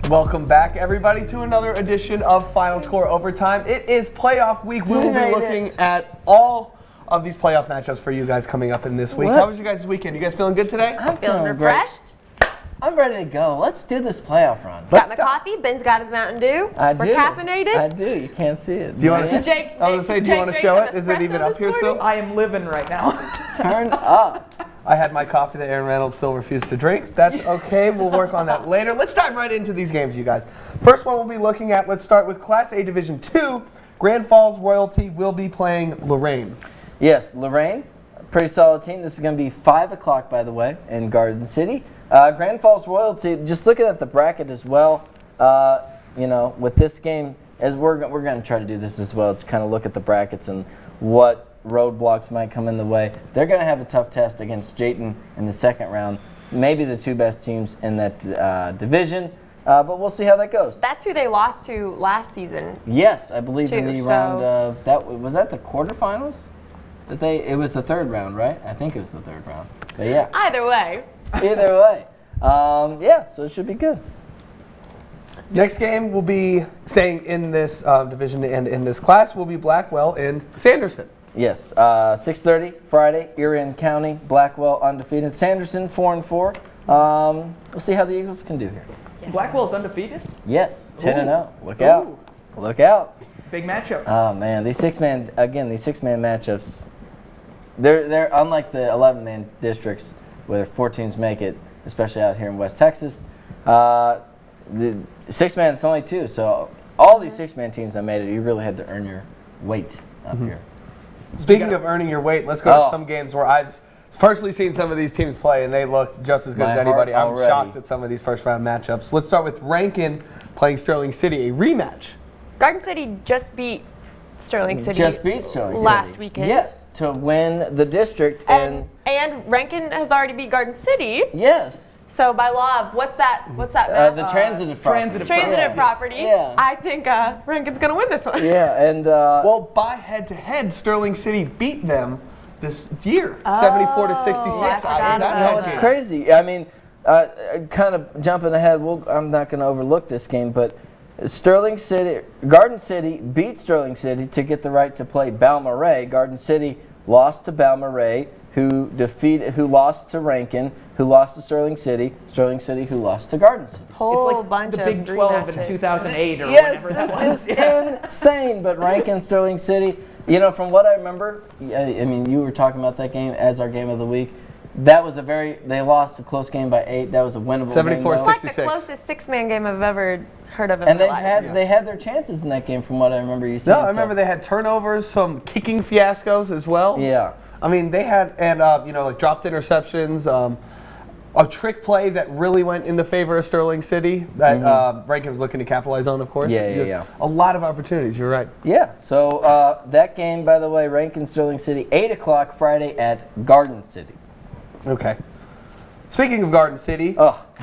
Welcome back, everybody, to another edition of Final Score Overtime. It is playoff week. We will be looking at all of these playoff matchups for you guys coming up in this week. How was your guys' weekend? You guys feeling good today? I'm feeling refreshed. I'm ready to go. Let's do this playoff run. Got my coffee. Ben's got his Mountain Dew. I do. We're caffeinated. I do. You can't see it. Do you want to? Jake, I was gonna say, do you want to show it? Is it even up here still? I am living right now. Turn up. I had my coffee that Aaron Reynolds still refused to drink. That's okay. We'll work on that later. Let's dive right into these games, you guys. First one we'll be looking at, let's start with Class A Division II. Grand Falls Royalty will be playing Lorraine. Yes, Lorraine, pretty solid team. This is going to be 5 o'clock, by the way, in Garden City. Grand Falls Royalty, just looking at the bracket as well, with this game, as we're going to try to do this as well, to kind of look at the brackets and what roadblocks might come in the way. They're going to have a tough test against Jayton in the second round. Maybe the two best teams in that division, but we'll see how that goes. That's who they lost to last season. Yes, I believe in the round of was that the quarterfinals? It was the third round, right? I think it was the third round. But yeah. Either way. Either way. So it should be good. Next game will be staying in this division and in this class will be Blackwell in Sanderson. Yes, 6:30 Friday, Erie County, Blackwell undefeated. Sanderson 4-4. We'll see how the Eagles can do here. Blackwell's undefeated? Yes, 10-0. Look out. Look out. Big matchup. Oh man, these six-man matchups, they're unlike the 11-man districts where 4 teams make it, especially out here in West Texas. The 6-man is only 2, so all these 6-man teams that made it, you really had to earn your weight up here. Speaking of earning your weight, let's go to some games where I've personally seen some of these teams play, and they look just as good as anybody. I'm shocked at some of these first-round matchups. Let's start with Rankin playing Sterling City, a rematch. Garden City just beat Sterling City. Last weekend. Yes, to win the district. And Rankin has already beat Garden City. Yes. So by law of what's that? The transitive property. Transitive property. Yeah. I think Rankin's gonna win this one. Yeah, and well, by head-to-head, Sterling City beat them this year, 74 to 66. It's crazy. I mean, kind of jumping ahead. I'm not going to overlook this game, but Garden City beat Sterling City to get the right to play Balmorhea. Garden City lost to Balmorhea, who lost to Rankin, who lost to Sterling City who lost to Garden City. It's like the Big 12 in 2008 or whenever that was. This is insane, but Rankin, Sterling City, from what I remember, I mean, you were talking about that game as our game of the week. That was they lost a close game by 8. That was a winnable game. 74-66. It's like the closest 6-man game I've ever heard of in and my life. they had their chances in that game from what I remember you saying. No, I remember they had turnovers, some kicking fiascos as well. Yeah. I mean, they had, dropped interceptions, a trick play that really went in the favor of Sterling City that Rankin was looking to capitalize on, of course. Yeah. A lot of opportunities, you're right. Yeah, so that game, by the way, Rankin, Sterling City, 8 o'clock Friday at Garden City. Okay. Speaking of Garden City,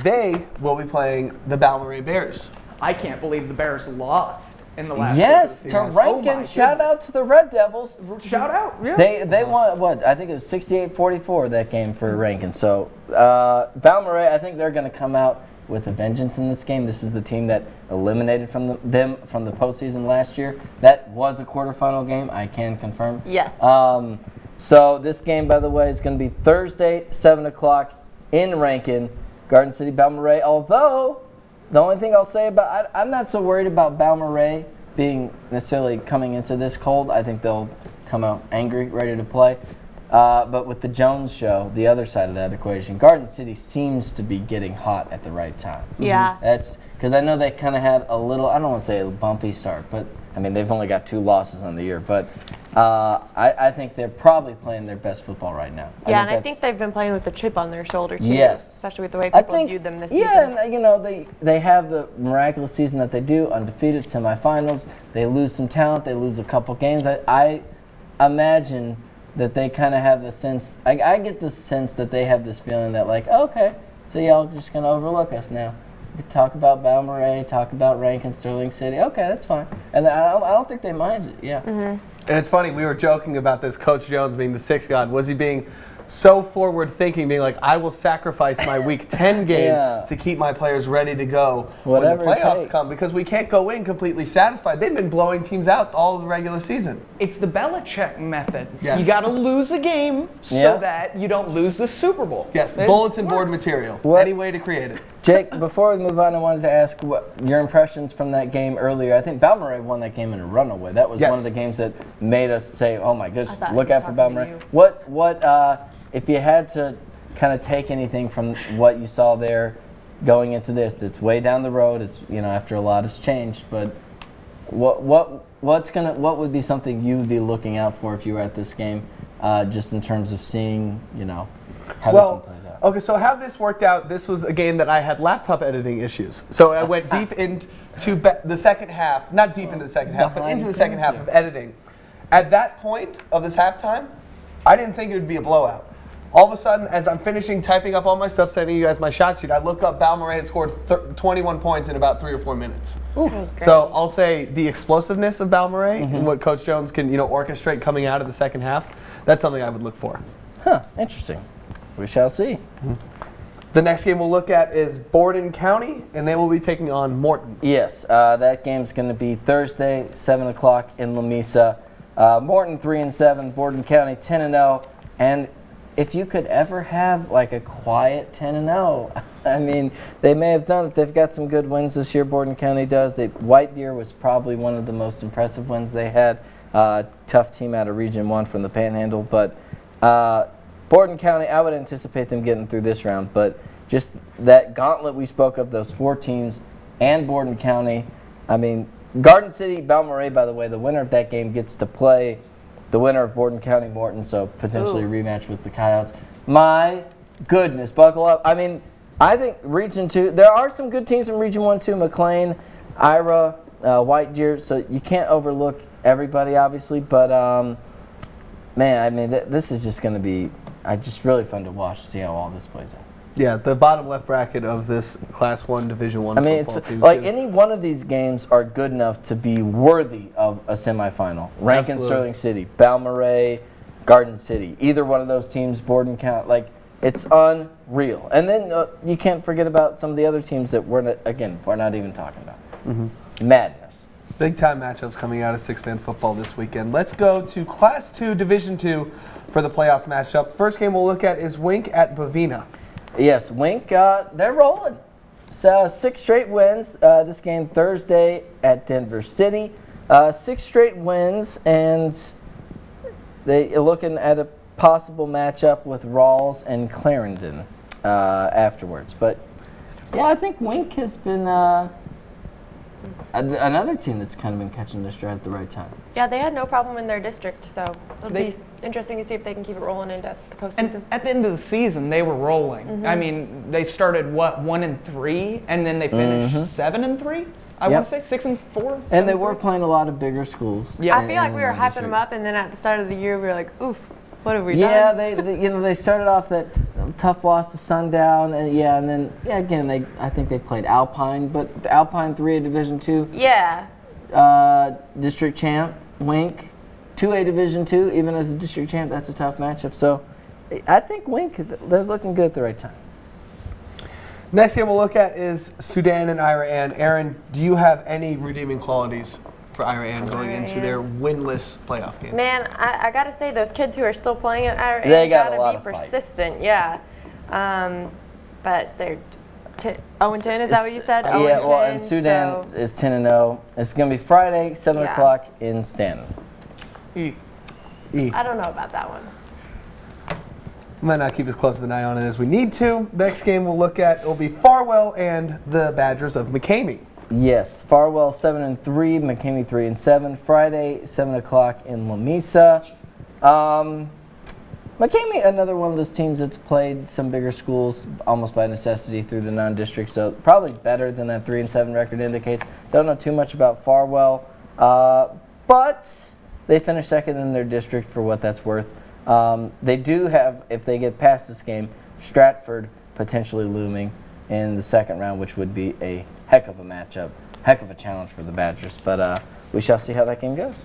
they will be playing the Balmorhea Bears. I can't believe the Bears lost in the last Yes, to Rankin. Shout out to the Red Devils. Shout out. Yeah. They won, I think it was 68-44 that game for Rankin. So Balmorhea, I think they're going to come out with a vengeance in this game. This is the team that eliminated them from the postseason last year. That was a quarterfinal game, I can confirm. Yes. So this game, by the way, is going to be Thursday, 7 o'clock in Rankin, Garden City, Balmorhea. Although, the only thing I'll say about I'm not so worried about Balmorhea being necessarily coming into this cold. I think they'll come out angry, ready to play. But with the Jones show, the other side of that equation, Garden City seems to be getting hot at the right time. Yeah. That's because I know they kind of had a little, I don't want to say a bumpy start, but I mean, they've only got 2 losses on the year. But I think they're probably playing their best football right now. I think they've been playing with a chip on their shoulder, too. Yes. Especially with the way people viewed them this season. Yeah, and they have the miraculous season that they do, undefeated semifinals. They lose some talent. They lose a couple games. I imagine that they kind of have the sense, I get the sense that they have this feeling that okay, so y'all just going to overlook us now. We could talk about Balmorhea, talk about Rankin, Sterling City. Okay, that's fine. And I don't think they mind it, yeah. And it's funny, we were joking about this Coach Jones being the 6th god. Was he being so forward thinking, being like, I will sacrifice my week 10 game to keep my players ready to go Whatever when the playoffs takes. come, because we can't go in completely satisfied. They've been blowing teams out all the regular season. It's the Belichick method. Yes. You got to lose a game so that you don't lose the Super Bowl. Yes, It bulletin board works. material. What? Any way to create it. Jake, before we move on, I wanted to ask what your impressions from that game earlier. I think Balmorhea won that game in a runaway. That was one of the games that made us say, "Oh my goodness, look out for Balmorhea." What if you had to kind of take anything from what you saw there going into this? It's way down the road. It's after a lot has changed, but what would be something you would be looking out for if you were at this game, just in terms of seeing how this one plays out? Okay, so how this worked out, this was a game that I had laptop editing issues. So I went deep into the second half, not deep into the second half, but into the second half of editing. At that point of this halftime, I didn't think it would be a blowout. All of a sudden, as I'm finishing typing up all my stuff, sending you guys my shot sheet, I look up Balmorhea had scored 21 points in about 3 or 4 minutes. So I'll say the explosiveness of Balmorhea and what Coach Jones can orchestrate coming out of the second half, that's something I would look for. Huh, interesting. We shall see. The next game we'll look at is Borden County, and they will be taking on Morton. Yes, that game's going to be Thursday, 7 o'clock in Lamesa. Morton 3-7, Borden County 10-0, and if you could ever have like a quiet 10-0, I mean, they may have done it. They've got some good wins this year. Borden County does. White Deer was probably one of the most impressive wins they had. Tough team out of Region 1 from the Panhandle, but Borden County, I would anticipate them getting through this round, but just that gauntlet we spoke of, those 4 teams, and Borden County, I mean, Garden City, Balmorhea, by the way, the winner of that game gets to play the winner of Borden County Morton, so potentially a rematch with the Coyotes. My goodness, buckle up. I mean, I think Region 2, there are some good teams from Region 1 too, McLean, Ira, White Deer, so you can't overlook everybody, obviously, but man, I mean, this is just going to be just really fun to watch, see how all this plays out. Yeah, the bottom left bracket of this Class 1 Division 1 I mean, it's like any one of these games are good enough to be worthy of a semifinal. Rankin, Sterling City, Balmorhea, Garden City, either one of those teams, Borden County, like it's unreal. And then you can't forget about some of the other teams that we're not even talking about. Madness. Big time matchups coming out of 6-man football this weekend. Let's go to Class 2 Division 2 for the playoffs matchup. First game we'll look at is Wink at Bovina. Yes, Wink, they're rolling. So 6 straight wins. This game Thursday at Denver City. 6 straight wins, and they're looking at a possible matchup with Rawls and Clarendon afterwards. But yeah, I think Wink has been another team that's kind of been catching their stride at the right time. Yeah, they had no problem in their district, so it'll be interesting to see if they can keep it rolling into the postseason. And at the end of the season, they were rolling. I mean, they started 1-3, and then they finished 7-3. I want to say 6-4. And they were playing a lot of bigger schools. Yeah, I feel like we were hyping them up, and then at the start of the year, we were like, "Oof, what have we done?" Yeah, they started off that tough loss to Sundown, and then again I think they played Alpine, but the Alpine 3A Division 2. Yeah. District champ Wink, 2A Division 2. Even as a district champ, that's a tough matchup. So I think Wink, they're looking good at the right time. Next game we'll look at is Sudan and Ira Ann. Aaron, do you have any redeeming qualities for Ira Ann going into their winless playoff game? Man, I gotta say, those kids who are still playing at Ira They Ann got a gotta lot be of fight. persistent. Yeah. But they're 0-10, is that what you said? Yeah, 0-10, well, and Sudan is 10-0. It's going to be Friday, 7 o'clock in Stanton. E. I don't know about that one. Might not keep as close of an eye on it as we need to. Next game we'll look at will be Farwell and the Badgers of McCamey. Yes, Farwell 7-3, McCamey 3-7. Friday, 7 o'clock in Lamesa. McCamey, another one of those teams that's played some bigger schools almost by necessity through the non-district, so probably better than that 3-7 record indicates. Don't know too much about Farwell, but they finished second in their district for what that's worth. They do have, if they get past this game, Stratford potentially looming in the second round, which would be a heck of a matchup, heck of a challenge for the Badgers, but we shall see how that game goes.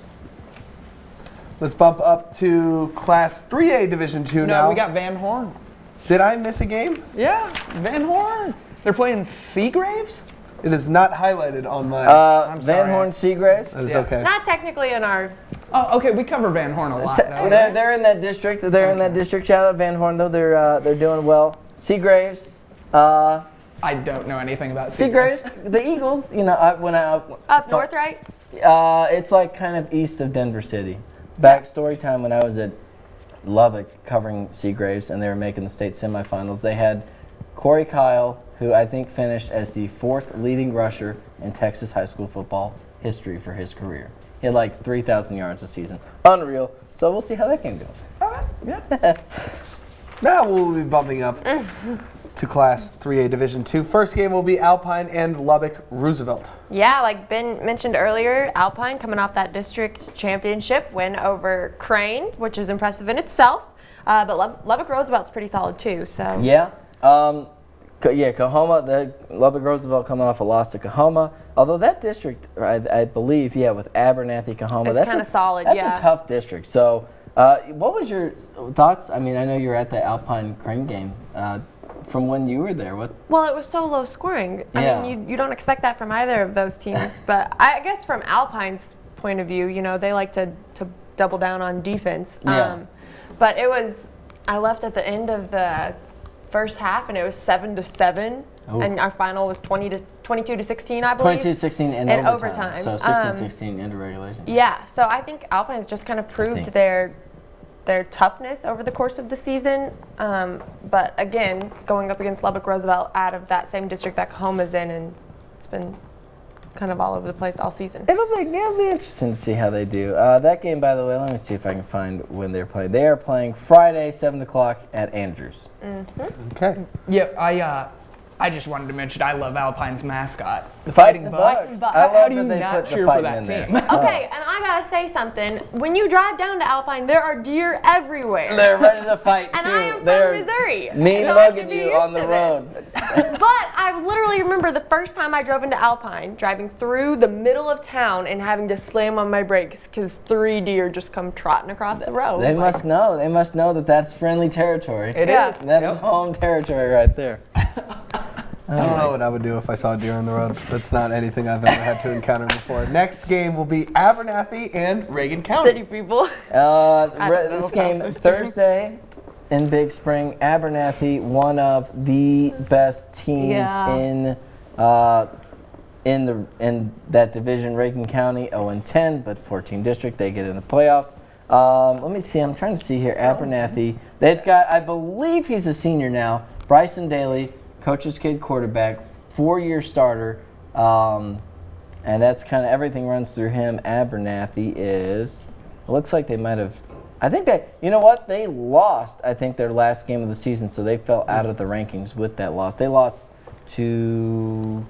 Let's bump up to Class 3A Division 2 now. No, we got Van Horn. Did I miss a game? Yeah, Van Horn. They're playing Seagraves? It is not highlighted on my. I'm Van sorry. Horn Seagraves. That is yeah. okay. Not technically in our. Oh, okay. We cover Van Horn a lot, though. They're in that district. They're in that district. Shout out Van Horn though. They're doing well. Seagraves. I don't know anything about Seagraves. Seagraves. The Eagles. You know, Up north, right? It's like kind of east of Denver City. Back story time when I was at Lubbock covering Seagraves and they were making the state semifinals. They had Corey Kyle, who I think finished as the 4th leading rusher in Texas high school football history for his career. He had like 3,000 yards a season. Unreal. So we'll see how that game goes. All right. Yeah. Now we'll be bumping up to Class 3A Division 2. First game will be Alpine and Lubbock Roosevelt. Yeah, like Ben mentioned earlier, Alpine coming off that district championship win over Crane, which is impressive in itself. But Lubbock Roosevelt's pretty solid too. So Yeah. Coahoma, the Lubbock Roosevelt coming off a loss to Coahoma. Although that district, I believe, with Abernathy, Coahoma, It's that's kinda solid, That's yeah. a tough district. So, what was your thoughts? I mean, I know you were at the Alpine Crane game from when you were there. What? well, it was so low scoring. Yeah. I mean, you don't expect that from either of those teams. But I guess from Alpine's point of view, you know, they like to double down on defense. Yeah. But I left at the end of the first half, and it was 7-7, Oh. and our final was 22-16, I believe. 22-16 in In overtime. overtime. So 16-16 into regulation. Yeah, so I think Alpine's just kind of proved think. their toughness over the course of the season. But again, going up against Lubbock Roosevelt out of that same district that Coahuma's in, and it's been kind of all over the place all season. It'll be interesting to see how they do. That game, by the way, let me see if I can find when they're playing. They are playing Friday, 7 o'clock at Andrews. Okay. Yeah, I just wanted to mention I love Alpine's mascot, the Fight Fighting the Bucks. Bucks. How, I love do you that they not put the cheer for fighting that in there. team? Okay, and I gotta say something. When you drive down to Alpine, there are deer everywhere. They're ready to fight, and too. I am They're from Missouri. mean so I mugging should be you used on the to road. this. But I literally remember the first time I drove into Alpine, driving through the middle of town and having to slam on my brakes because 3 deer just come trotting across the road. They Like, must know. They must know that that's friendly territory. It Yeah. is. That is Yep. home territory right there. I don't know what I would do if I saw a deer on the road. That's not anything I've ever had to encounter before. Next game will be Abernathy and Reagan County. City people. This know game about this Thursday in Big Spring. Abernathy, one of the best teams Yeah. in that division. Reagan County 0-10, but 14 district. They get in the playoffs. Let me see. I'm trying to see here. Abernathy. They've got. I believe he's a senior now. Bryson Daly, coach's kid quarterback, 4-year starter. And that's kind of everything runs through him. Abernathy is. It looks like they might have. I think you know what? They lost, I think, their last game of the season, so they fell out of the rankings with that loss. They lost to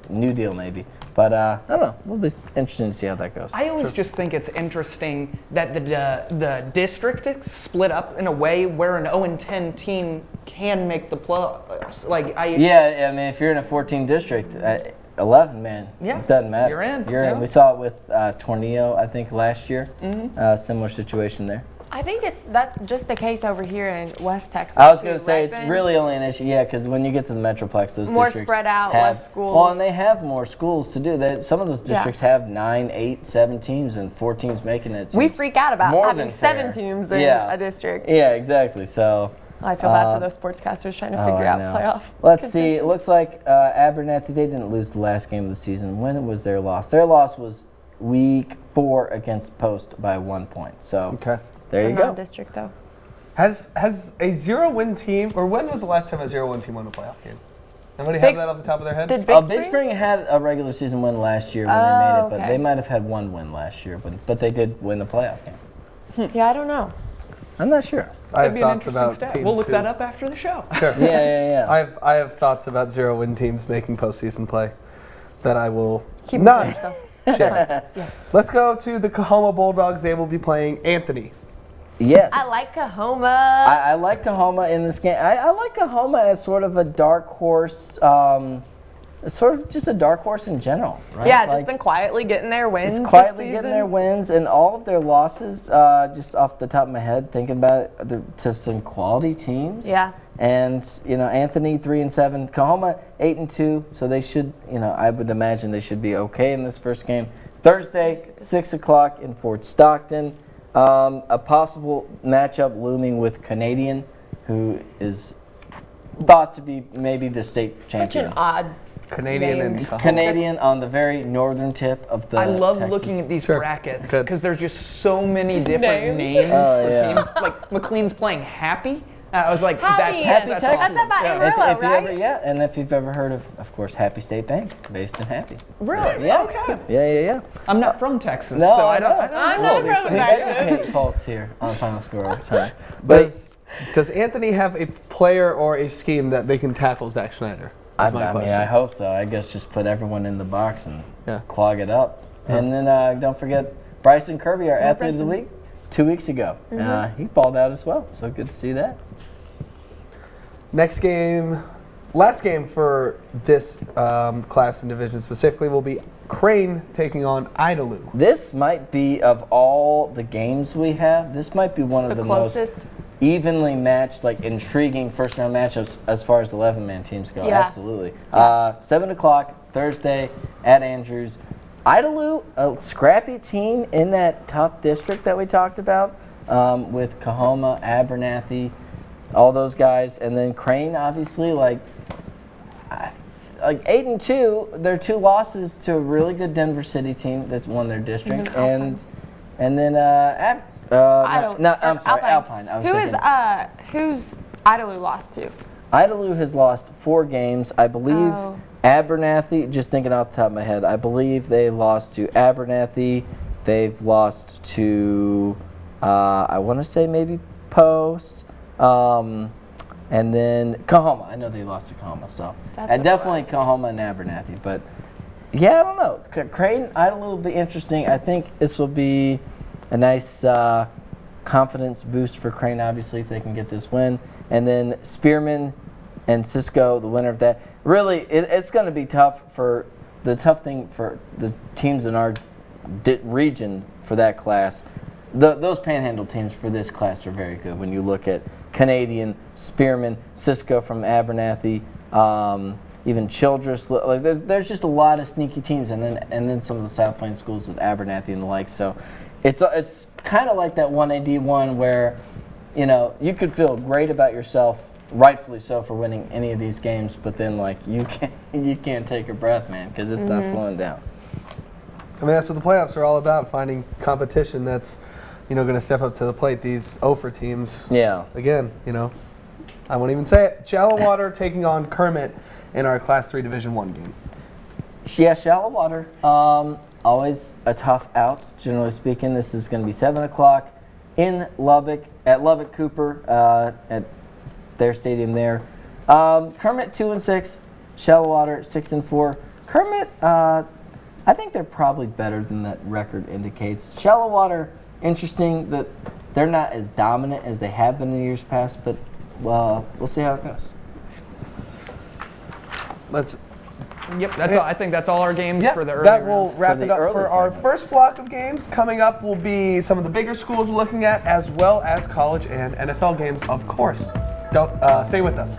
New Deal, maybe. But I don't know. It'll be interesting to see how that goes. I always just think it's interesting that the district is split up in a way where an 0-10 team can make the playoffs. Yeah, I mean, if you're in a 14 district, 11, man, Yeah, it doesn't matter. you're in, You're yeah. in. We saw it with Tornillo, I think, last year. Similar situation there. I think that's just the case over here in West Texas. I was too, going to say right, it's Ben? really only an issue, because when you get to the Metroplex, those More districts spread out, have, less schools. Well, and they have more schools to do. Some of those Yeah. districts have 9, 8, 7 teams, and 4 teams making it. We freak out about more having than 7 fair. teams in Yeah. a district. Yeah, exactly. So I feel bad for those sportscasters trying to figure I out know. playoff. Let's see. It contention. looks like Abernathy, they didn't lose the last game of the season. When was their loss? Their loss was week 4 against Post by 1 point. So Okay. there So you go. non-district though. Has a 0-win team, or when was the last time a 0-win team won a playoff game? Anybody Big have that off the top of their head? Did Big Big Spring? Spring had a regular season win last year when they made it, but okay. they might have had 1 win last year, but they did win the playoff game. Yeah, I don't know. I'm not sure. I have That'd be an thoughts interesting about stat. teams We'll look who- that up after the show. Sure. Yeah. I have thoughts about 0-win teams making postseason play that I will Keep not it for yourself. share. Let's go to the Coahoma Bulldogs. They will be playing Anthony. Yes. I like Coahoma. I like Coahoma in this game. I like Coahoma as sort of a dark horse sort of just a dark horse in general, right? Yeah, just been quietly getting their wins. Just quietly this getting their season. wins, and all of their losses, just off the top of my head, thinking about it, to some quality teams. Yeah. And Anthony 3-7, Kahoma 8-2, so they should, I would imagine they should be okay in this first game. Thursday, 6 o'clock in Fort Stockton. A possible matchup looming with Canadian, who is thought to be maybe the state champion. Such an odd Canadian name. and Kahoma. Canadian on the very northern tip of the I love Texas. looking at these Sure. brackets Good. because there's just so many different names Oh, for yeah. teams. Like McLean's playing Happy. I was like, Happy. that's Happy Texas. awesome. That's about Yeah. Amarillo, If you right? ever, and if you've ever heard of course, Happy State Bank, based in Happy. Really? Yeah. Okay. Yeah. I'm not from Texas, No, so I I don't I'm know all not these from things. We Texas. educate folks here on Final Score Overtime. But Does Anthony have a player or a scheme that they can tackle Zach Schneider? I Is my mean, question. I hope so. I guess just put everyone in the box and Yeah. clog it up. And then don't forget Bryson Kirby, our athlete of the week, 2 weeks ago. He balled out as well, so good to see that. Next game, last game for this class and division specifically will be Crane taking on Idalou. This might be, of all the games we have, this might be one of the closest. most evenly matched, like intriguing first round matchups as far as 11-man teams go. Yeah. Absolutely. 7 o'clock Thursday at Andrews. Idalou, a scrappy team in that tough district that we talked about, with Kahoma, Abernathy, all those guys, and then Crane, obviously, like 8-2. Their 2 losses to a really good Denver City team that won their district, and then I'm sorry, Alpine. I was thinking. Who's Idalou lost to? Idalou has lost 4 games. I believe Oh. Abernathy, just thinking off the top of my head, I believe they lost to Abernathy. They've lost to, I want to say maybe Post. And then Kahoma. I know they lost to Kahoma. So That's what it definitely was. Kahoma and Abernathy. But yeah, I don't know. Crane, Idalou will be interesting. I think this will be a nice confidence boost for Crane, obviously, if they can get this win. And then Spearman and Cisco, the winner of that. Really, it's going to be tough for the tough thing for the teams in our region for that class. Those panhandle teams for this class are very good. When you look at Canadian, Spearman, Cisco from Abernathy, even Childress, like there's just a lot of sneaky teams, and then some of the South Plains schools with Abernathy and the like. So it's kind of like that 1AD1 where you could feel great about yourself, rightfully so, for winning any of these games, but then like you can't take a breath, man, because it's not slowing down. I mean, that's what the playoffs are all about, finding competition that's, going to step up to the plate. These Ophir teams, Yeah. again, I won't even say it. Shallow Water taking on Kermit in our Class 3 Division 1 game. Yeah, Shallow Water, always a tough out, generally speaking. This is going to be 7 o'clock in Lubbock, at Lubbock Cooper, at their stadium there. Kermit 2-6, Shallow Water 6-4. Kermit, I think they're probably better than that record indicates. Shallow Water, interesting that they're not as dominant as they have been in years past, but we'll see how it goes. Yep, that's all. I think that's all our games for the early that will rounds. wrap For it the up for early our segment. first block of games. Coming up will be some of the bigger schools we're looking at, as well as college and NFL games, of course. Don't stay with us.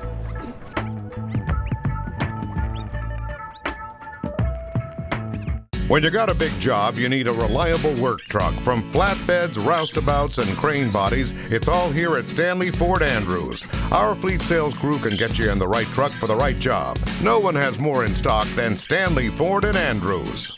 When you got a big job, you need a reliable work truck. From flatbeds, roustabouts, and crane bodies, it's all here at Stanley Ford Andrews. Our fleet sales crew can get you in the right truck for the right job. No one has more in stock than Stanley Ford and Andrews.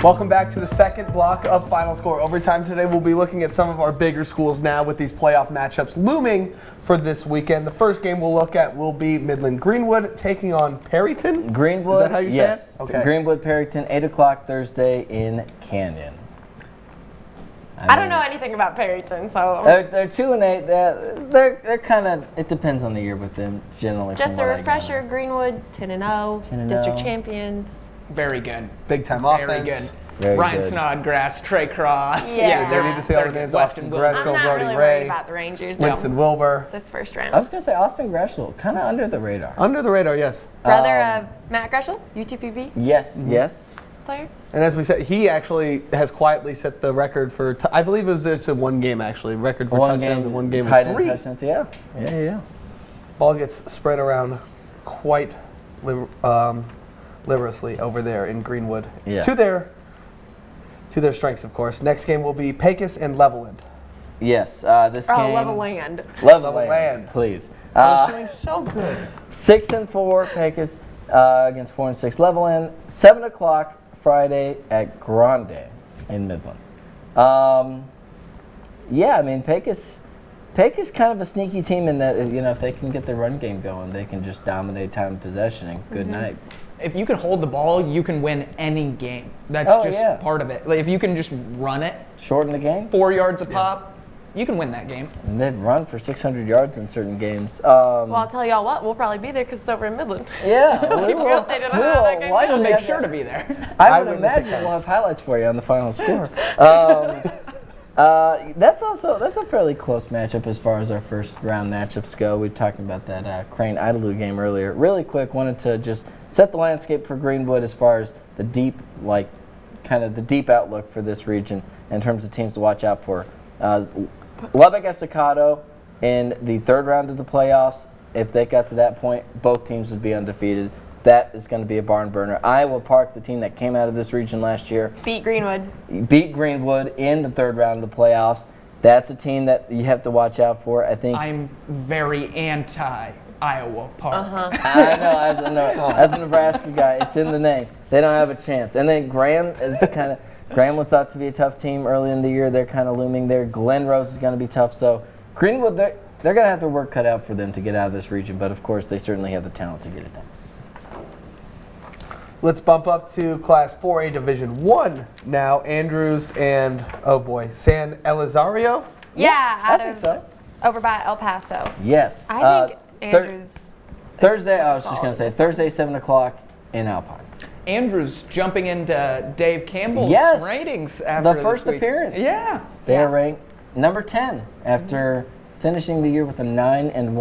Welcome back to the second block of Final Score Overtime. Today we'll be looking at some of our bigger schools now with these playoff matchups looming for this weekend. The first game we'll look at will be Midland Greenwood taking on Perryton. Greenwood, Is that how you say yes. it? Okay. Greenwood, Perryton, 8 o'clock Thursday in Canyon. I don't know anything about Perryton, so They're 2-8. They're kind of. It depends on the year with them generally. just from a what I refresher. Greenwood 10-0, 10-0. district champions. Very good. Big time Very offense. good. Very Ryan good. Snodgrass, Trey Cross. Yeah. They need to say all the They're names. Weston Austin Wilbur. Gresham, I'm not Brody really Ray, worried about the Rangers. Winston Wilbur. This first I round. was going to say Austin Greshel, kind of under the radar. Under the radar, yes. Brother of Matt Greshel, UTPB Yes, yes. player. And as we said, he actually has quietly set the record for, I believe it's a one game actually, record for touchdowns in one game tight with end 3. touchdowns. Yeah, yeah, yeah. Ball gets spread around quite liberously over there in Greenwood. Yes. To their strengths, of course. Next game will be Pecos and Leveland. Yes, this Oh, game. Leveland. Leveland, please. It's doing so good. 6-4 Pecos against 4-6 Leveland. 7 o'clock Friday at Grande in Midland. Yeah, I mean Pecos kind of a sneaky team in that if they can get their run game going, they can just dominate time of possession and good night. If you can hold the ball, you can win any game. That's just part of it. Like, if you can just run it, Shorten the game. 4 yards a pop, you can win that game. And they've run for 600 yards in certain games. Well, I'll tell y'all what, we'll probably be there because it's over in Midland. Yeah, we Keep will. updated on how that game likely I'll make have sure that. to be there. I would Eyewitness imagine we'll accounts. have highlights for you on the final score. That's a fairly close matchup as far as our first round matchups go. We were talking about that Crane Idalou game earlier. Really quick, wanted to just set the landscape for Greenwood as far as the deep outlook for this region in terms of teams to watch out for. Lubbock Estacado in the third round of the playoffs. If they got to that point, both teams would be undefeated. That is going to be a barn burner. Iowa Park, the team that came out of this region last year, Beat Greenwood. beat Greenwood in the third round of the playoffs. That's a team that you have to watch out for. I think. I'm very anti-Iowa Park. I know, as a Nebraska guy, it's in the name. They don't have a chance. And then Graham was thought to be a tough team early in the year. They're kind of looming there. Glen Rose is going to be tough. So Greenwood, they're going to have their work cut out for them to get out of this region. But of course, they certainly have the talent to get it done. Let's bump up to Class 4A Division 1 now. Andrews and, oh boy, San Elizario? Yeah, I out think of so. over by El Paso. Yes. I think Andrews. Thursday, I was just going to say, Thursday, 7 o'clock in Alpine. Andrews jumping into Dave Campbell's Yes. ratings after The first this week. appearance. Yeah. They are ranked number 10 after finishing the year with a 9-game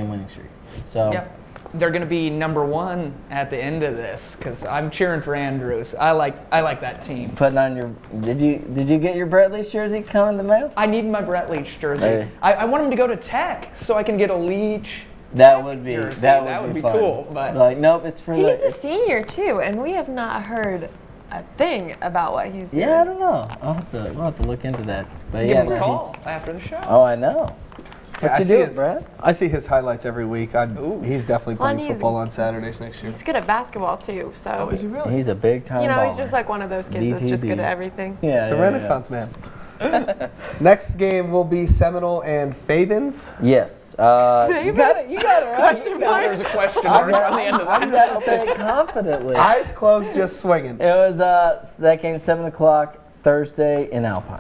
winning streak. So Yep. They're going to be number 1 at the end of this because I'm cheering for Andrews. I like that team. putting on your did you get your Brett Leach jersey coming in the mail? I need my Brett Leach jersey. Hey. I want him to go to Tech so I can get a Leach That would be jersey. that would be be fun. cool. But Like nope, it's for He's the a senior too, and we have not heard a thing about what he's doing. yeah. I don't know. We'll have to look into that. But give yeah, him a no, call after the show. Oh, I know. Yeah, What you doing, Brad? I see his highlights every week. He's definitely playing he's- football on Saturdays next year. He's good at basketball too, so Oh, is he really? He's a big time. you know he's baller. just like one of those kids that's just good BTB. at everything. Yeah, It's a renaissance man. Next game will be Seminole and Fabens. Yes. You got it. You got it right. You know, there's a question mark on the end of I'm that. gonna say it confidently. Eyes closed, just swinging. It was that game 7 o'clock Thursday in Alpine.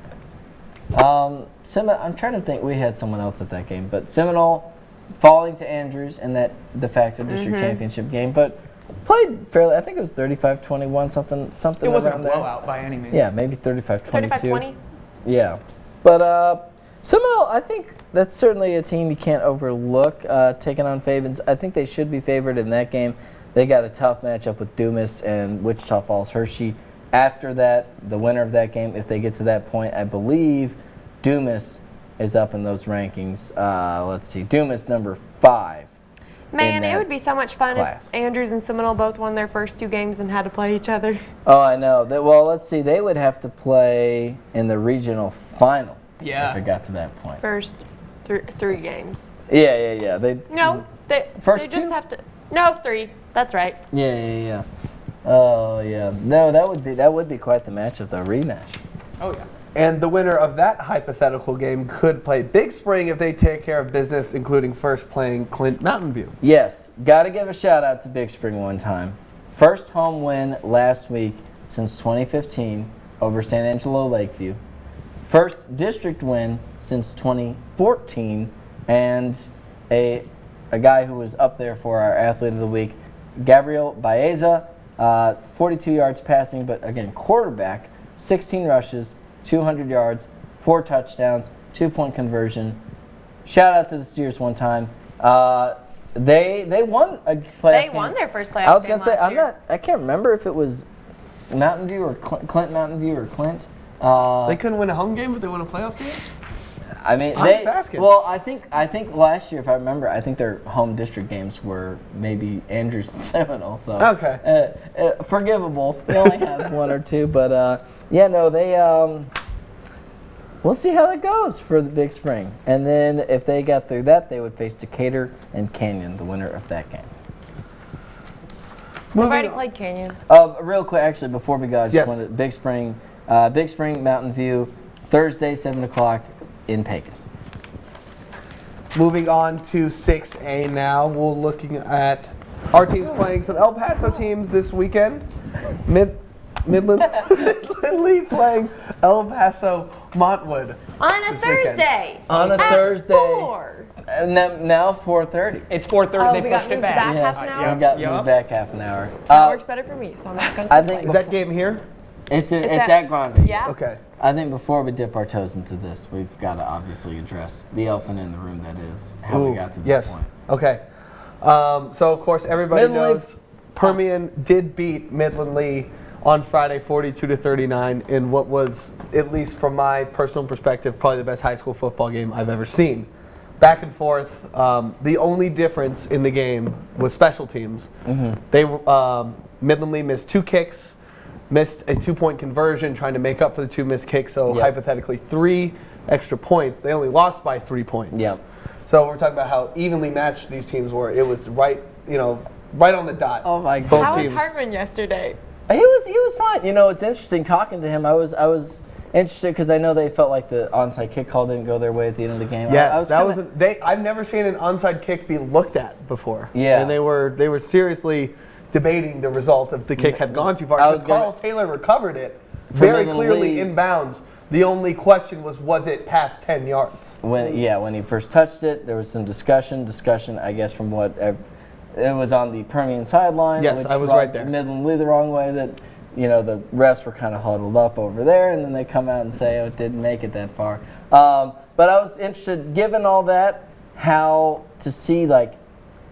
I'm trying to think. We had someone else at that game, but Seminole falling to Andrews in that de facto district championship game, but played fairly. I think it was 35-21, something. It wasn't a around there. blowout by any means. Yeah, maybe 35-22. 35-20. Yeah, but Seminole, I think that's certainly a team you can't overlook. Taking on Fabens, I think they should be favored in that game. They got a tough matchup with Dumas and Wichita Falls Hershey. After that, the winner of that game, if they get to that point, I believe Dumas is up in those rankings. Let's see, Dumas number 5. Man, that it would be so much fun class. if Andrews and Seminole both won their first 2 games and had to play each other. Oh, I know. Well, let's see. They would have to play in the regional final. Yeah. If it got to that point. First 3 games. Yeah. No, they First just 2? have to. No, 3. That's right. Yeah. Oh, yeah. No, that would be quite the matchup, the rematch. Oh yeah. And the winner of that hypothetical game could play Big Spring if they take care of business, including first playing Clint Mountain View. Yes, got to give a shout out to Big Spring one time. First home win last week since 2015 over San Angelo Lakeview. First district win since 2014, and a guy who was up there for our Athlete of the Week, Gabriel Baeza, 42 yards passing, but again, quarterback, 16 rushes, 200 yards, 4 touchdowns, 2-point conversion. Shout out to the Steers one time. They won a playoff They game. won their first playoff game. I was gonna say last year. I can't remember if it was Mountain View or Clint Mountain View or Clint. They couldn't win a home game, but they won a playoff game? I mean, I'm just asking. Well, I think last year, if I remember, I think their home district games were maybe Andrews and Seminole. So Okay. Forgivable. They only have 1 or 2, but yeah, no, they. We'll see how that goes for the Big Spring, and then if they got through that, they would face Decatur and Canyon, the winner of that game. We've already played Canyon. Real quick, actually, before we go, I just wanted Big Spring, Mountain View, Thursday, 7 o'clock in Pecos. Moving on to 6A now. We're looking at our teams playing some El Paso teams this weekend. Midland Lee playing El Paso Montwood. On a this weekend. Thursday. On a At Thursday. 4. And now 4:30. It's 4:30. Oh, They we got pushed it moved back. back Yes, half an hour? we got Yep. moved back half an hour. That works better for me, so I'm not going to I think Is that game here? it's It's at Grande. Yeah. Okay. I think before we dip our toes into this, we've got to obviously address the elephant in the room that is how we got to this yes. point. Okay. So, of course, everybody Midland Lee- knows Permian did beat Midland Lee on Friday 42-39 in what was, at least from my personal perspective, probably the best high school football game I've ever seen. Back and forth. The only difference in the game was special teams. They Midland Lee missed 2 kicks, missed a 2-point conversion trying to make up for the 2 missed kicks, so Yep. hypothetically 3 extra points. They only lost by 3 points. Yep. So we're talking about how evenly matched these teams were. It was right on the dot. Oh my Both God. How was teams. Hartman yesterday? He was fine. You know, it's interesting talking to him. I was interested because I know they felt like the onside kick call didn't go their way at the end of the game. Yes, I've never seen an onside kick be looked at before. Yeah. And they were seriously debating the result if the kick had gone too far. I was Because Carl gonna- Taylor recovered it very Midland clearly Lee. inbounds. The only question was it past 10 yards? when he first touched it, there was some discussion. I guess from what it was on the Permian sideline. Yes, which I was rubbed right there. Midland Lee the wrong way. That the refs were kind of huddled up over there, and then they come out and say, "Oh, it didn't make it that far." But I was interested, given all that, how to see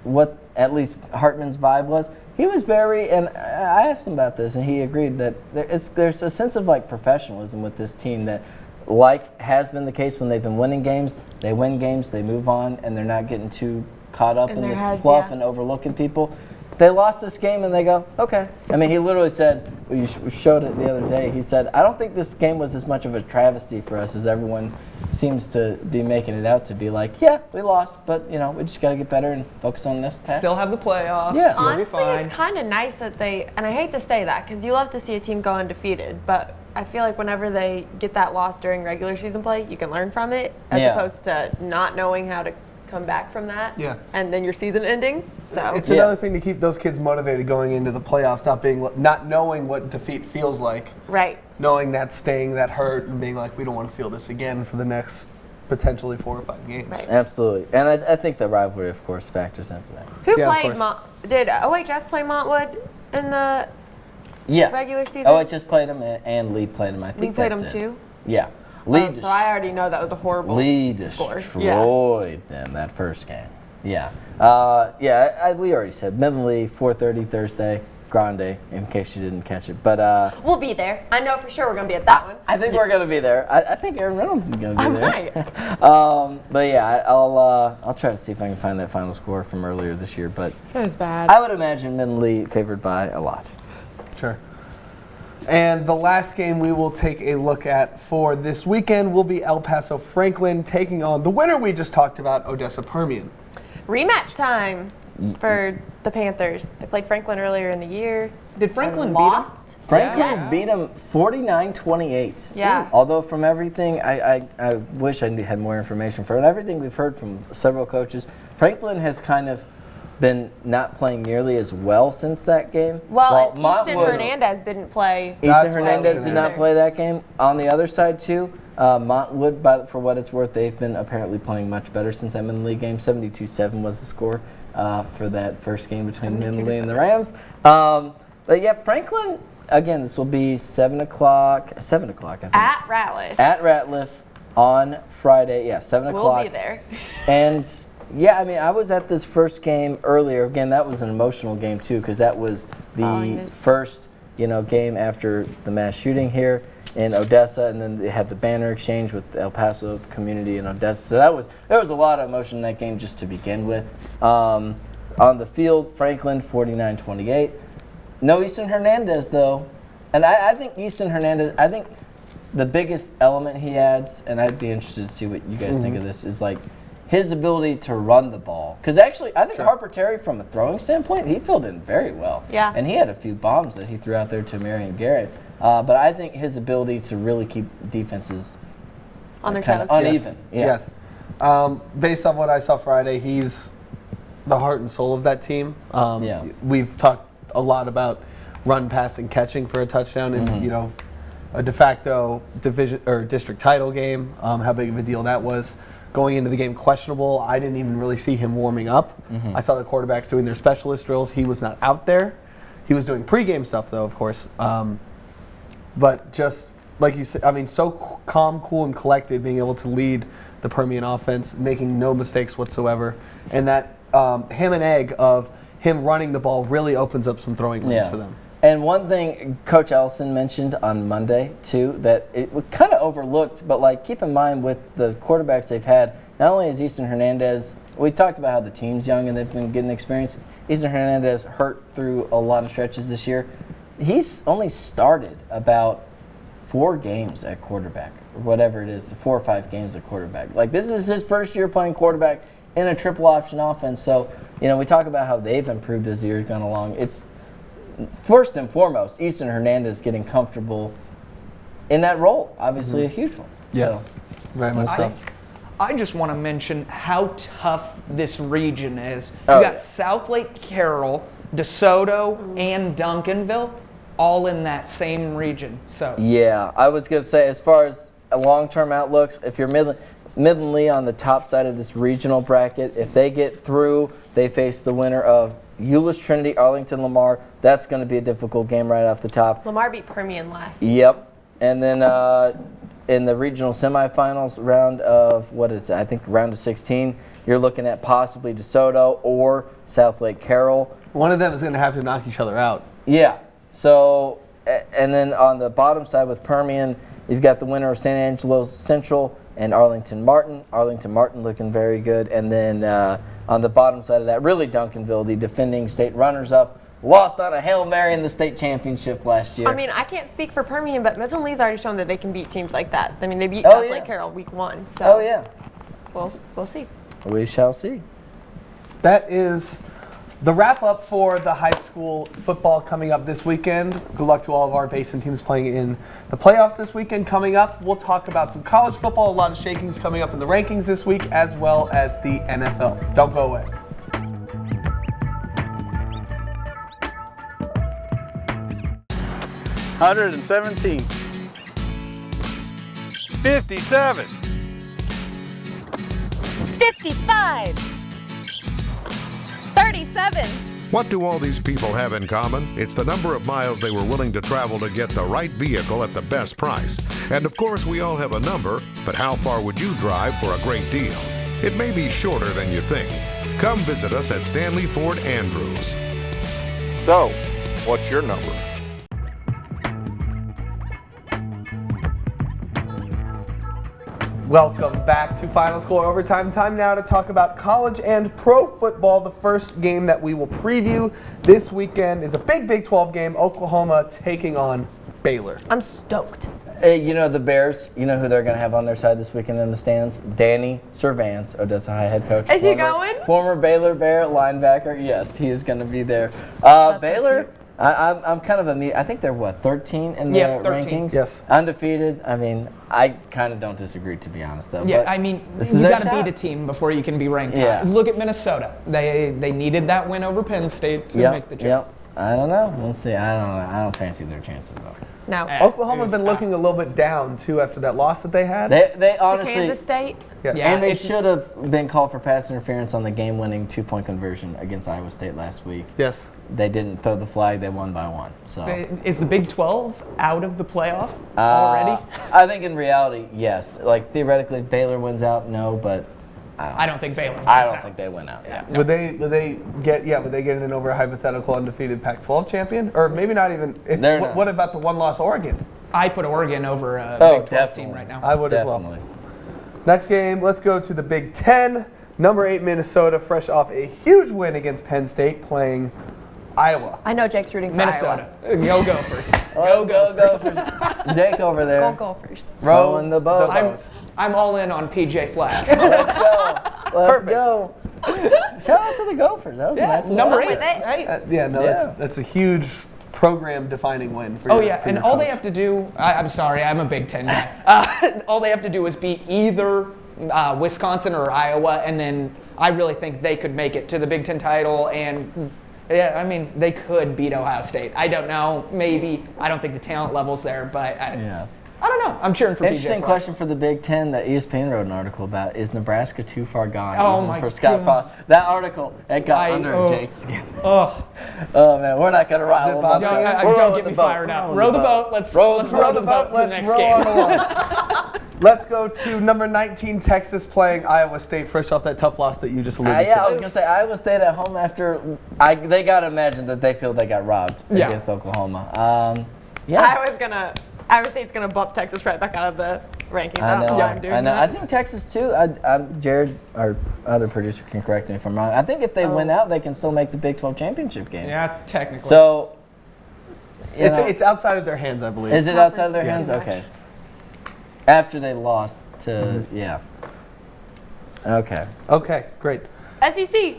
what at least Hartman's vibe was. He was and I asked him about this, and he agreed that there's a sense of professionalism with this team that, has been the case when they've been winning games. They win games, they move on, and they're not getting too caught up in their the heads, fluff yeah. and overlooking people. They lost this game, and they go, okay. I mean, he literally said, we showed it the other day, he said, I don't think this game was as much of a travesty for us as everyone seems to be making it out to be. Yeah, we lost, but, we just got to get better and focus on this task. Still have the playoffs. Yeah. You'll be Honestly, fine. it's kind of nice that and I hate to say that because you love to see a team go undefeated, but I feel like whenever they get that loss during regular season play, you can learn from it as Yeah. opposed to not knowing how to come back from that. Yeah. And then your season ending. So It's Yeah. another thing to keep those kids motivated going into the playoffs, not knowing what defeat feels like, right. knowing that sting, that hurt, and being like, we don't want to feel this again for the next potentially 4 or 5 games. Right. Absolutely. And I think the rivalry, of course, factors into that. Who Yeah, of played course. did OHS play Montwood in the Yeah. regular season? OHS played him, and Lee played him. I think Lee played that's them it. too? Yeah. Lee Oh, so I already know that was a horrible Lee score. destroyed them that first game. Yeah. We already said Midland Lee, 4:30 Thursday, Grande, in case you didn't catch it. But We'll be there. I know for sure we're going to be at that one. I think we're going to be there. I think Aaron Reynolds is going to be I there. might. But yeah, I'll try to see if I can find that final score from earlier this year. But That was bad. I would imagine Midland Lee favored by a lot. Sure. And the last game we will take a look at for this weekend will be El Paso Franklin taking on the winner we just talked about, Odessa Permian. Rematch time for the Panthers. They played Franklin earlier in the year. Did Franklin and beat 'em? lost. Franklin Yeah. beat him 49-28. Yeah. Although from everything, I wish I had more information. From everything we've heard from several coaches, Franklin has kind of been not playing nearly as well since that game. Well, and Easton Montwood- Hernandez didn't play. Easton That's what I was Hernandez gonna did not say. play that game. On the other side, too, Montwood, for what it's worth, they've been apparently playing much better since that Midland Lee game. 72-7 was the score for that first game between Midland Lee and the Rams. But But yeah, Franklin, again, this will be 7 o'clock, 7 o'clock, I think. At Ratliff. At Ratliff on Friday, yeah, 7 o'clock. We'll be there. And yeah, I mean, I was at this first game earlier. Again, that was an emotional game too, because that was the first, game after the mass shooting here in Odessa, and then they had the banner exchange with the El Paso community in Odessa. So there was a lot of emotion in that game just to begin with. On the field, Franklin 49-28. No Easton Hernandez though, and I think Easton Hernandez. I think the biggest element he adds, and I'd be interested to see what you guys think of this, is like his ability to run the ball. Because actually, I think Harper Terry, from a throwing standpoint, he filled in very well. Yeah. And he had a few bombs that he threw out there to Marion Garrett. But I think his ability to really keep defenses on their kind of toes. uneven. Yes. Based on what I saw Friday, he's the heart and soul of that team. We've talked a lot about run, pass, and catching for a touchdown, and a de facto division or district title game. How big of a deal that was. Going into the game questionable. I didn't even really see him warming up. I saw the quarterbacks doing their specialist drills. He was not out there. He was doing pregame stuff though, of course. But just like you said, I mean, so calm, cool, and collected, being able to lead the Permian offense, making no mistakes whatsoever, and that ham and egg of him running the ball really opens up some throwing lanes for them. And one thing Coach Ellison mentioned on Monday, too, that it was kind of overlooked, but like keep in mind with the quarterbacks they've had, not only is Easton Hernandez, we talked about how the team's young and they've been getting experience. Easton Hernandez hurt through a lot of stretches this year. He's only started about 4 games at quarterback, or whatever it is, 4 or 5 games at quarterback. Like, this is his first year playing quarterback in a triple option offense. So, we talk about how they've improved as the year's gone along. It's first and foremost, Easton Hernandez getting comfortable in that role. Obviously a huge one. Yes, So, very much so. I just want to mention how tough this region is. Oh, You got yeah. South Lake Carroll, DeSoto, and Duncanville all in that same region. So yeah, I was going to say, as far as long-term outlooks, if you're Midland Lee on the top side of this regional bracket, if they get through, they face the winner of Euless Trinity, Arlington Lamar. That's going to be a difficult game right off the top. Lamar beat Permian last. Yep. And then in the regional semifinals round of, I think round of 16, you're looking at possibly DeSoto or South Lake Carroll. One of them is going to have to knock each other out. Yeah. So, and then on the bottom side with Permian, you've got the winner of San Angelo Central and Arlington Martin. Arlington Martin looking very good. And then on the bottom side of that, really Duncanville, the defending state runners-up, lost on a Hail Mary in the state championship last year. I mean, I can't speak for Permian, but Midland Lee's already shown that they can beat teams like that. I mean, they beat South Lake Carroll week 1. So we'll see. We shall see. That is the wrap-up for the high school football coming up this weekend. Good luck to all of our Basin teams playing in the playoffs this weekend. Coming up, we'll talk about some college football, a lot of shakings coming up in the rankings this week, as well as the NFL. Don't go away. $117. 57. 55. 37. What do all these people have in common? It's the number of miles they were willing to travel to get the right vehicle at the best price. And of course, we all have a number, but how far would you drive for a great deal? It may be shorter than you think. Come visit us at Stanley Ford Andrews. So, what's your number? Welcome back to Final Score Overtime. Time now to talk about college and pro football. The first game that we will preview this weekend is a big Big 12 game, Oklahoma taking on Baylor. I'm stoked. The Bears, you know who they're going to have on their side this weekend in the stands? Danny Servance, Odessa High head coach. Is he going? Former Baylor Bear linebacker. Yes, he is going to be there. Baylor, I'm kind of I think they're 13 in the 13. rankings? Yes. Undefeated. I mean, I kind of don't disagree, to be honest, though. Yeah, but I mean, this you is their got to shot. beat a team before you can be ranked Yeah. high. Look at Minnesota. They needed that win over Penn State to make the jump. I don't know. We'll see. I don't know. I don't fancy their chances though. No. Oklahoma have been looking a little bit down too after that loss that they had. They To honestly. Kansas State. Yes. Yeah. And they it's- should have been called for pass interference on the game-winning 2-point conversion against Iowa State last week. Yes. They didn't throw the flag. They won by 1. So Is the Big 12 out of the playoff already? I think in reality, yes. Like theoretically, Baylor wins out. No, but I don't think Baylor wins I don't out. think they win out. Yeah. Would they get in over a hypothetical undefeated Pac-12 champion, or maybe not even? They're not. What about the one-loss Oregon? I put Oregon over a Oh, Big 12 definitely. team right now. I would as well. Definitely. Next game, let's go to the Big Ten. Number 8 Minnesota, fresh off a huge win against Penn State, playing Iowa. I know Jake's rooting for Minnesota. Iowa. Go Gophers. Go Gophers. Jake over there. Go Gophers. Rowing the boat. I'm all in on PJ Flack. Let's go. Let's go. Shout out to the Gophers. That was a nice Number one. 8. Right? Yeah. That's a huge program-defining win for Oh your, yeah, for and your all coach. they have to do, I'm sorry, I'm a Big Ten guy. All they have to do is beat either Wisconsin or Iowa, and then I really think they could make it to the Big Ten title. And yeah, I mean, they could beat Ohio State. I don't know, maybe. I don't think the talent level's there, but I don't know. I'm cheering for PJ Interesting Flack. question for the Big Ten that ESPN wrote an article about. Is Nebraska too far gone? Oh, even my for Scott God. Frost? That article, it got under oh. Jake's skin. Oh, Oh, man, we're not going to rile him up. don't get me fired up. Row the boat. Let's row the boat to the next row game. on along. Let's go to number 19 Texas playing Iowa State, fresh off that tough loss that you just alluded Yeah, to. I was going to say Iowa State at home after they got to imagine that they feel they got robbed Yeah. against Oklahoma. Yeah. Iowa State's gonna bump Texas right back out of the rankings. I don't know why I'm doing I know. that. I think Texas too. Jared, our other producer, can correct me if I'm wrong. I think if they win out, they can still make the Big 12 championship game. Yeah, technically. So, you know, It's outside of their hands, I believe. is it outside of their Conference hands? match. Okay. After they lost to, yeah. Okay. Okay, great. SEC.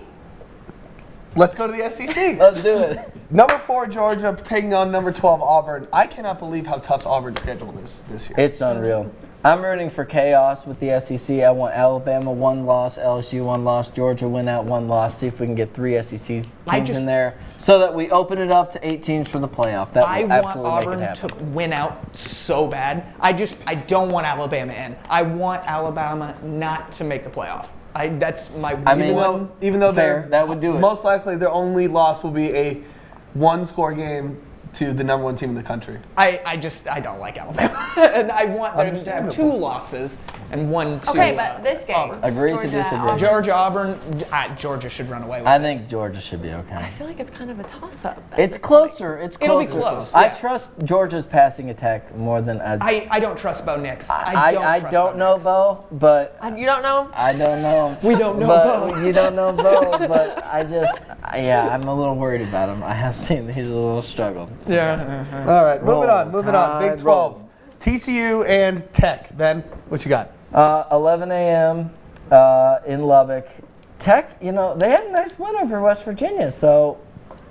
Let's go to the SEC. Let's do it. Number 4 Georgia taking on number 12 Auburn. I cannot believe how tough Auburn's schedule is this year. It's unreal. I'm rooting for chaos with the SEC. I want Alabama 1 loss, LSU 1 loss, Georgia win out 1 loss. See if we can get 3 SEC teams in there, so that we open it up to 8 teams for the playoff. That I will want absolutely Auburn make it happen. to win out so bad. I don't want Alabama in. I want Alabama not to make the playoff. That's my one. Even though fair, that would do it. Most likely their only loss will be a 1-score game to the number 1 team in the country. I don't like Alabama, and I want them to have 2 losses and 1 to Okay, but this game. Auburn. Agree to Georgia, disagree. Auburn. Georgia, Auburn. Georgia should run away with I it. think Georgia should be okay. I feel like it's kind of a toss-up. It's closer. It's It'll closer. be close, I yeah. trust Georgia's passing attack more than I don't trust Bo Nix. I trust don't Bo know Nix. Bo, but You don't know him? I don't know. We don't know but Bo. You don't know Bo, but I'm a little worried about him. I have seen that he's a little struggle. Yeah. All right, moving Roll on. Big Tide, 12. roll. TCU and Tech. Ben, what you got? 11 a.m. In Lubbock. Tech, they had a nice win over West Virginia, so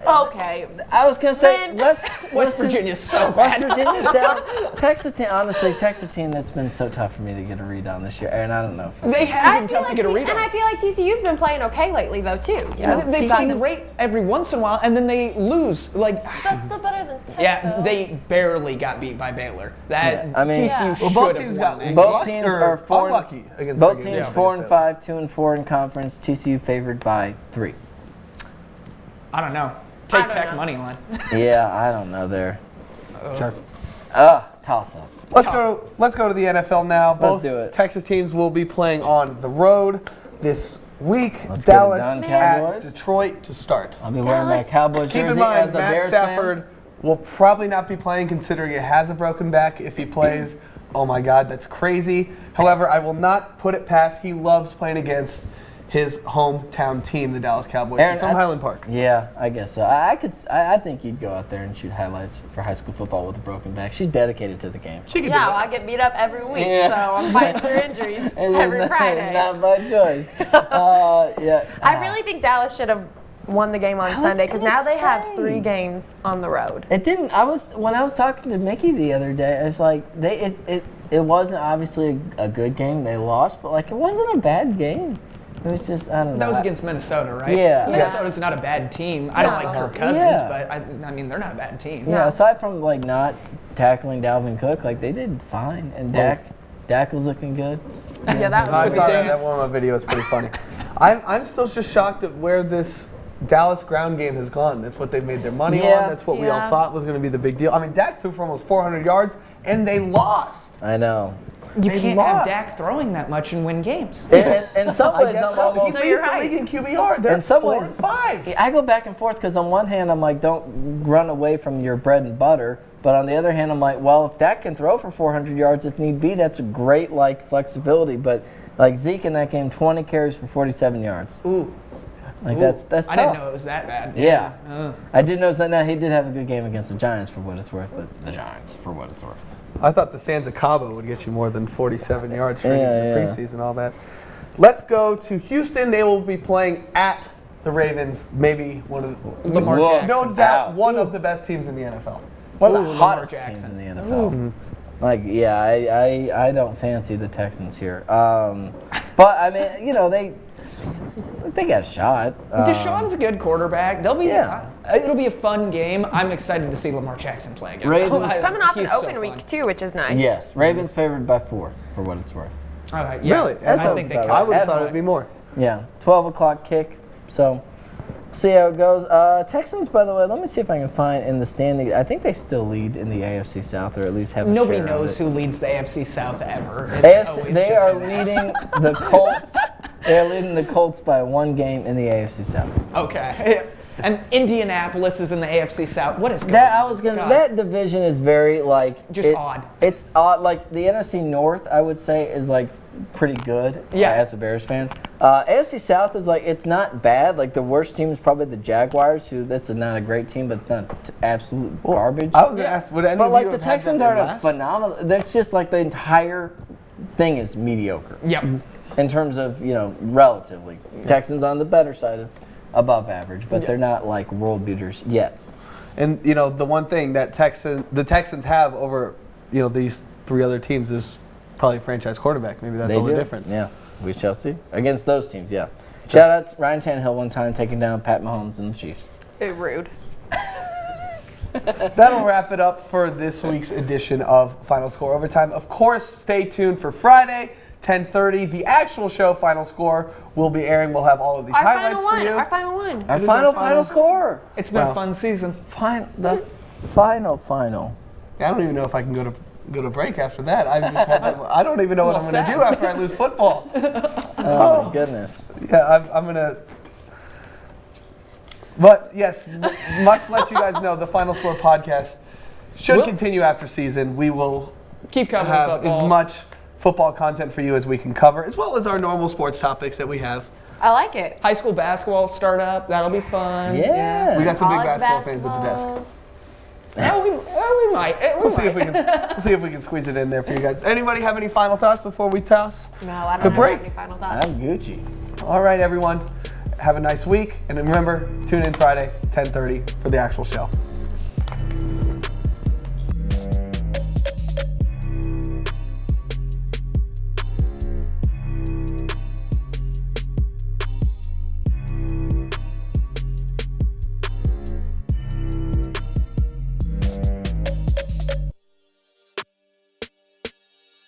Okay. I was going to say Man. West Virginia's so West bad. Virginia's down. Texas team, honestly, Texas team that's been so tough for me to get a read on this year, and I don't know if They have been tough to get a read And I on. feel like TCU's been playing okay lately, though, too. They play great every once in a while, and then they lose. Like, That's still better than Tech, yeah, though. they barely got beat by Baylor. That I mean- TCU Yeah. should Well, both have teams won. got Both teams are unlucky against both the teams game. 4-5, 2-4 in conference. TCU favored by 3. I don't know. I Take don't Tech know. money line. Yeah, I don't know there. Sure. Toss up. Let's go to the NFL now. Both do it. Texas teams will be playing on the road this week. Let's get it Dallas done, at Cowboys. Detroit to start. I'll be wearing my Dallas. Cowboys Keep jersey in mind, as a Matt Bears Stafford will probably not be playing, considering it has a broken back. If he plays, oh my God, that's crazy. However, I will not put it past. He loves playing against his hometown team, the Dallas Cowboys. Aaron, He's from Highland Park. fan. Yeah, I guess so. I think you'd go out there and shoot highlights for high school football with a broken back. She's dedicated to the game. She could Yeah, do well, that. I get beat up every week, Yeah. so I'm fighting through injuries And every not, Friday. Not by choice. Yeah. I really think Dallas should have won the game on was Sunday, because gonna now they have say. 3 games on the road. It didn't. When I was talking to Mickey the other day, I was like, it wasn't obviously a good game. They lost, but like it wasn't a bad game. It was just, I don't know. That was against Minnesota, right? Yeah. Minnesota's not a bad team. I don't No. like Kirk Cousins, Yeah. but I mean, they're not a bad team. Yeah, aside from like not tackling Dalvin Cook, like they did fine, and Dak was looking good. Yeah, that I was saw dance. that one of my videos. Pretty funny. I'm still just shocked at where this Dallas ground game has gone. That's what they made their money Yeah. on. That's what we all Yeah. thought was going to be the big deal. I mean, Dak threw for almost 400 yards, and they lost. I know. You They can't lost. have Dak throwing that much and win games. In some I ways, guess I'm so. He almost. leads you're the right. league in QBR. They're In some 4 ways, and 5. I go back and forth because on one hand, I'm like, don't run away from your bread and butter. But on the other hand, I'm like, well, if Dak can throw for 400 yards if need be, that's a great like flexibility. But like Zeke in that game, 20 carries for 47 yards. Ooh. Like that's tough. I didn't know it was that bad. Yeah. Uh. I did notice that. Now he did have a good game against the Giants for what it's worth, but the Giants for what it's worth. I thought the Sands of Cabo would get you more than 47 yards for Yeah, the yeah. preseason, all that. Let's go to Houston. They will be playing at the Ravens, maybe one of the Lamar Whoa. Jackson. no doubt Out. one of the best teams in the NFL. One of Ooh, the Lamar hottest Jackson. teams in the NFL. Like, yeah, I don't fancy the Texans here. But I mean, you know, they got a shot. Deshaun's a good quarterback. They'll be. Yeah. It'll be a fun game. I'm excited to see Lamar Jackson play again. Ravens- coming off an He's so open fun. week too, which is nice. Yes, Ravens favored by 4 for what it's worth. All right, yeah. Really? And That I sounds think they about cover. I would have At thought it home. would be more. Yeah, 12 o'clock kick. So, see how it goes. Texans, by the way, let me see if I can find in the standing. I think they still lead in the AFC South, or at least have a Nobody share of knows it. who leads the AFC South ever. It's always They just are a mess. leading the Colts. They are leading the Colts by 1 game in the AFC South. Okay. And Indianapolis is in the AFC South. What is going That I on? was gonna. God. That division is very like Just odd. It's odd. Like the NFC North, I would say is like pretty good. Yeah. As a Bears fan, AFC South is like it's not bad. Like the worst team is probably the Jaguars, who not a great team, but it's not absolute garbage. I was going to ask, would any But of like you the have had Texans them aren't a last? phenomenal. That's just like the entire thing is mediocre. Yep. In terms of relatively, Texans on the better side of above average, but they're not like world beaters yet. And the one thing that the Texans have over these 3 other teams is probably a franchise quarterback. Maybe that's They all do. the difference. Yeah, we shall see. Against those teams, yeah. Shout out to Ryan Tannehill one time taking down Pat Mahomes and the Chiefs. Rude. That'll wrap it up for this week's edition of Final Score Overtime. Of course, stay tuned for Friday, 10:30. The actual show, Final Score, will be airing. We'll have all of these Our highlights final one. for you. Our final one. Our It is our final final- score. It's been Wow. a fun season. The final. I don't even know if I can go to break after that. I don't even know what Well, I'm going to sad. do after I lose football. Oh my goodness. Yeah, I'm going to. But yes, must let you guys know the Final Score podcast should We'll- continue after season. We will Keep covering have football. as much football content for you as we can cover, as well as our normal sports topics that we have. I like it. High school basketball start up. That'll be fun. Yeah. We got some big College basketball fans at the desk. basketball. We might. We'll see if we can squeeze it in there for you guys. Anybody have any final thoughts before we toss? No, I To don't break. have any final thoughts. I'm Gucci. All right, everyone. Have a nice week, and remember, tune in Friday, 10:30 for the actual show.